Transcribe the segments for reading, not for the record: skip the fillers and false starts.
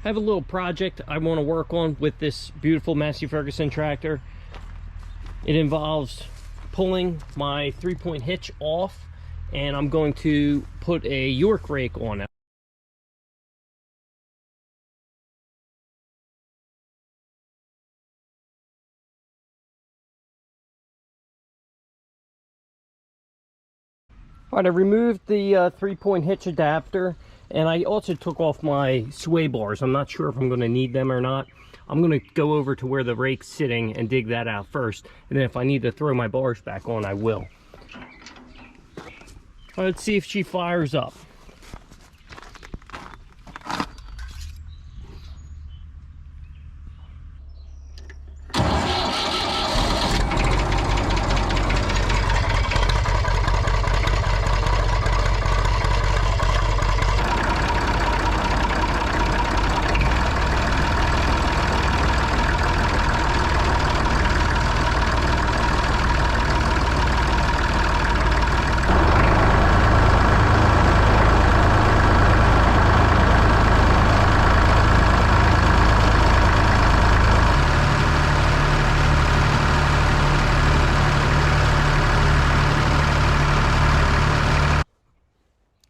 I have a little project I want to work on with this beautiful Massey Ferguson tractor. It involves pulling my 3-point hitch off, and I'm going to put a York rake on it. Alright, I removed the 3-point hitch adapter, and I also took off my sway bars. I'm not sure if I'm going to need them or not. I'm going to go over to where the rake's sitting and dig that out first, and then if I need to throw my bars back on, I will. Let's see if she fires up.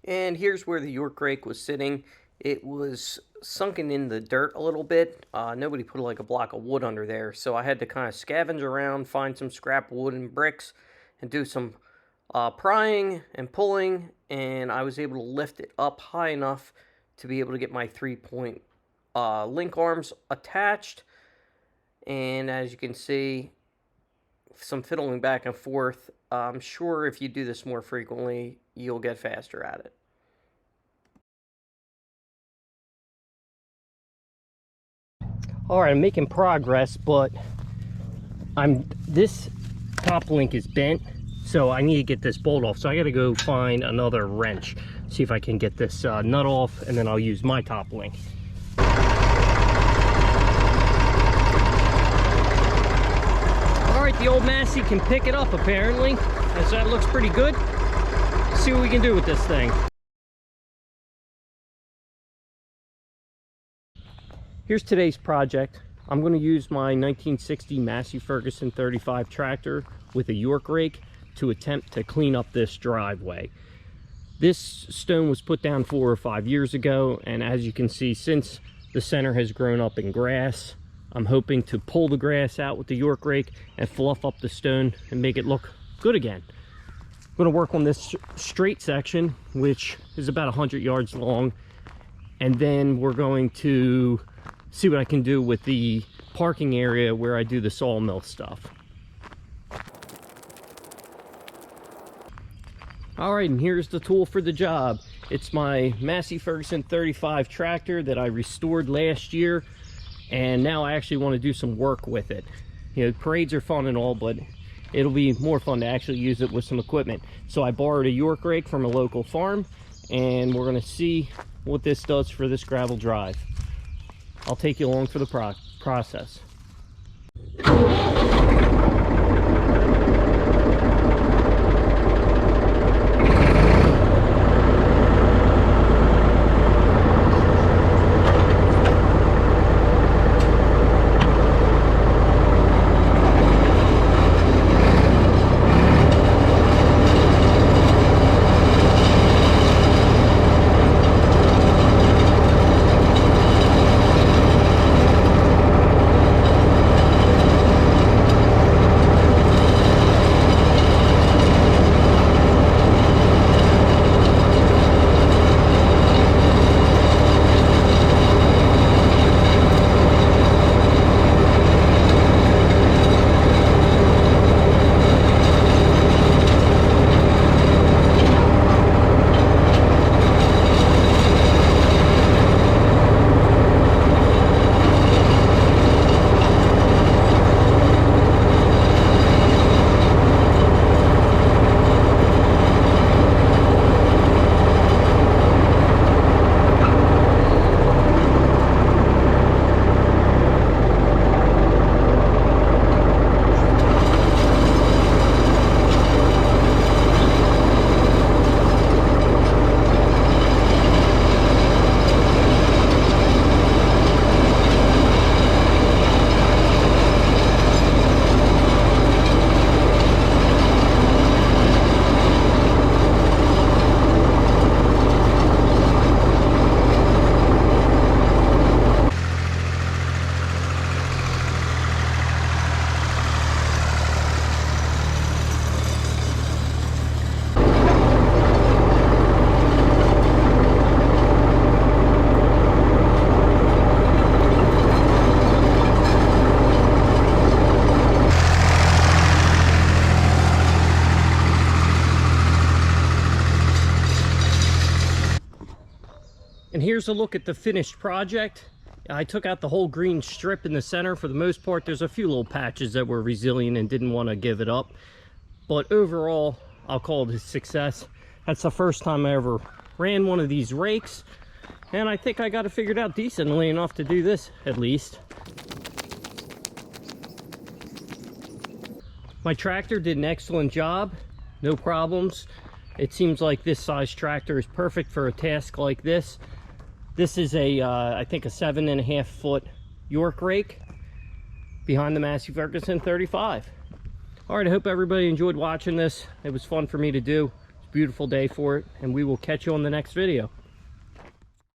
And here's where the York rake was sitting. It was sunken in the dirt a little bit. Nobody put like a block of wood under there, so I had to kind of scavenge around, find some scrap wood and bricks, and do some prying and pulling, and I was able to lift it up high enough to be able to get my 3-point link arms attached. And as you can see, some fiddling back and forth. I'm sure if you do this more frequently, you'll get faster at it. Alright, I'm making progress, but this top link is bent, so I need to get this bolt off. So I gotta go find another wrench, see if I can get this nut off, and then I'll use my top link. Alright, the old Massey can pick it up apparently, as that looks pretty good. Let's see what we can do with this thing. Here's today's project. I'm going to use my 1960 Massey Ferguson 35 tractor with a York rake to attempt to clean up this driveway. This stone was put down 4 or 5 years ago, and as you can see, since the center has grown up in grass, I'm hoping to pull the grass out with the York rake and fluff up the stone and make it look good again. I'm going to work on this straight section, which is about 100 yards long, and then we're going to see what I can do with the parking area where I do the sawmill stuff. Alright, and here's the tool for the job. It's my Massey Ferguson 35 tractor that I restored last year, and now I actually want to do some work with it. You know, parades are fun and all, but it'll be more fun to actually use it with some equipment. So I borrowed a York rake from a local farm, and we're going to see what this does for this gravel drive. I'll take you along for the process. here's a look at the finished project. I took out the whole green strip in the center. For the most part, there's a few little patches that were resilient and didn't want to give it up. But overall, I'll call it a success. That's the first time I ever ran one of these rakes. And I think I got it figured out decently enough to do this, at least. My tractor did an excellent job. No problems. It seems like this size tractor is perfect for a task like this. This is a, I think a 7.5 foot York rake behind the Massey Ferguson 35. All right, I hope everybody enjoyed watching this. It was fun for me to do. It's a beautiful day for it, and we will catch you on the next video.